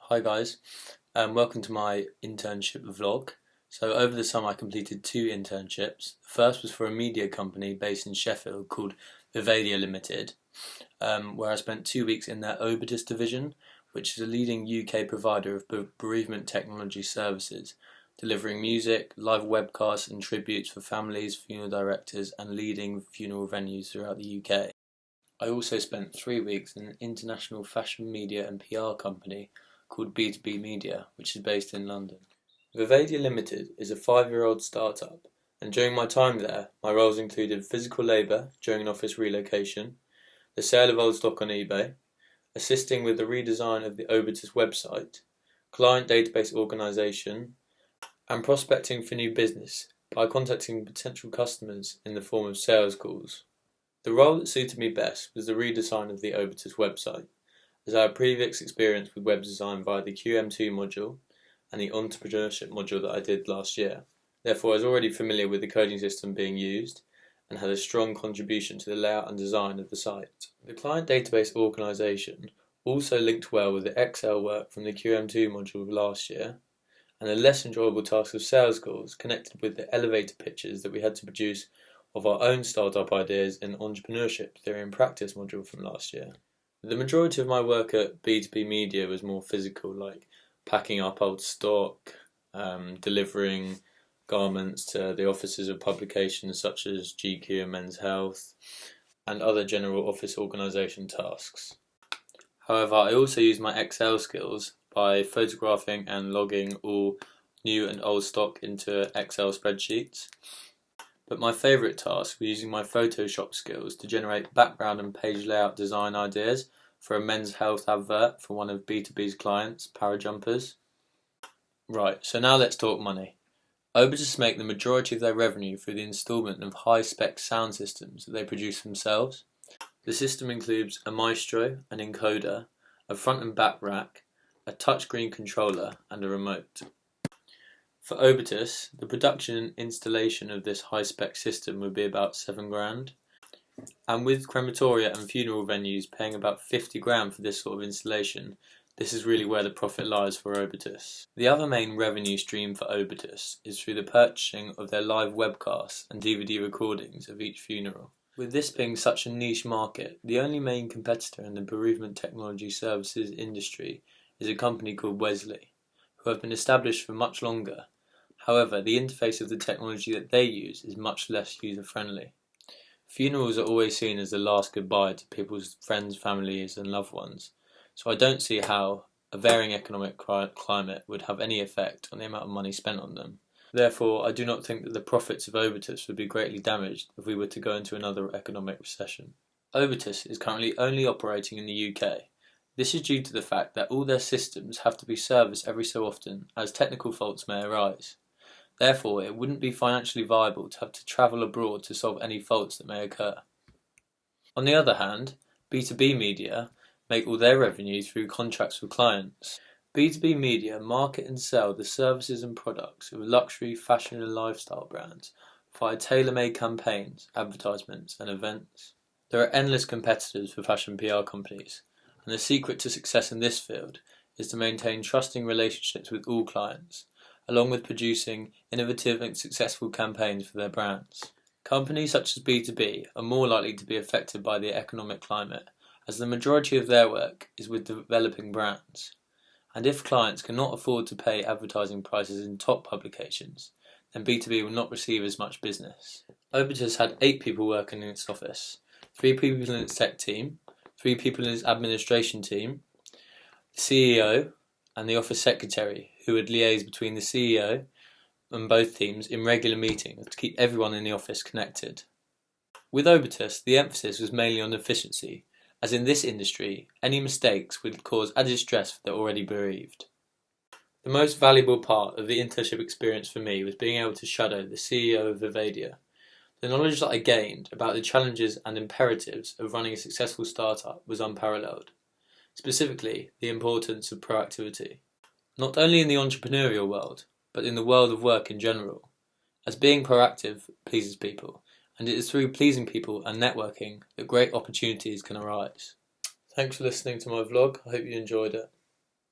Hi guys, welcome to my internship vlog. So over the summer I completed 2 internships. The first was for a media company based in Sheffield called Vivadia Limited, where I spent 2 weeks in their Obitus division, which is a leading UK provider of bereavement technology services, delivering music, live webcasts and tributes for families, funeral directors and leading funeral venues throughout the UK. I also spent 3 weeks in an international fashion media and PR company called B2B Media, which is based in London. Vivadia Limited is a 5-year-old startup, and during my time there, my roles included physical labour during an office relocation, the sale of old stock on eBay, assisting with the redesign of the Obitus website, client database organisation, and prospecting for new business by contacting potential customers in the form of sales calls. The role that suited me best was the redesign of the Obitus website, as I had previous experience with web design via the QM2 module and the Entrepreneurship module that I did last year. Therefore, I was already familiar with the coding system being used and had a strong contribution to the layout and design of the site. The client database organisation also linked well with the Excel work from the QM2 module of last year, and the less enjoyable task of sales calls connected with the elevator pitches that we had to produce of our own startup ideas in Entrepreneurship Theory and Practice module from last year. The majority of my work at B2B Media was more physical, like packing up old stock, delivering garments to the offices of publications such as GQ and Men's Health, and other general office organisation tasks. However, I also used my Excel skills by photographing and logging all new and old stock into Excel spreadsheets. But my favourite task was using my Photoshop skills to generate background and page layout design ideas for a Men's Health advert for one of B2B's clients, Parajumpers. Right, so now let's talk money. Obitus make the majority of their revenue through the instalment of high-spec sound systems that they produce themselves. The system includes a maestro, an encoder, a front and back rack, a touchscreen controller and a remote. For Obitus, the production and installation of this high-spec system would be about £7,000, and with crematoria and funeral venues paying about £50,000 for this sort of installation, this is really where the profit lies for Obitus. The other main revenue stream for Obitus is through the purchasing of their live webcasts and DVD recordings of each funeral. With this being such a niche market, the only main competitor in the bereavement technology services industry is a company called Wesley, who have been established for much longer. However, the interface of the technology that they use is much less user-friendly. Funerals are always seen as the last goodbye to people's friends, families and loved ones, so I don't see how a varying economic climate would have any effect on the amount of money spent on them. Therefore, I do not think that the profits of Obitus would be greatly damaged if we were to go into another economic recession. Obitus is currently only operating in the UK. This is due to the fact that all their systems have to be serviced every so often, as technical faults may arise. Therefore, it wouldn't be financially viable to have to travel abroad to solve any faults that may occur. On the other hand, B2B Media make all their revenue through contracts with clients. B2B Media market and sell the services and products of luxury, fashion and lifestyle brands via tailor-made campaigns, advertisements and events. There are endless competitors for fashion PR companies, and the secret to success in this field is to maintain trusting relationships with all clients, along with producing innovative and successful campaigns for their brands. Companies such as B2B are more likely to be affected by the economic climate, as the majority of their work is with developing brands. And if clients cannot afford to pay advertising prices in top publications, then B2B will not receive as much business. Obitus had 8 people working in its office, 3 people in its tech team, 3 people in its administration team, the CEO and the office secretary, who would liaise between the CEO and both teams in regular meetings to keep everyone in the office connected. With Obitus, the emphasis was mainly on efficiency, as in this industry, any mistakes would cause added stress for the already bereaved. The most valuable part of the internship experience for me was being able to shadow the CEO of Vivadia. The knowledge that I gained about the challenges and imperatives of running a successful startup was unparalleled, specifically the importance of proactivity. Not only in the entrepreneurial world, but in the world of work in general, as being proactive pleases people, and it is through pleasing people and networking that great opportunities can arise. Thanks for listening to my vlog, I hope you enjoyed it.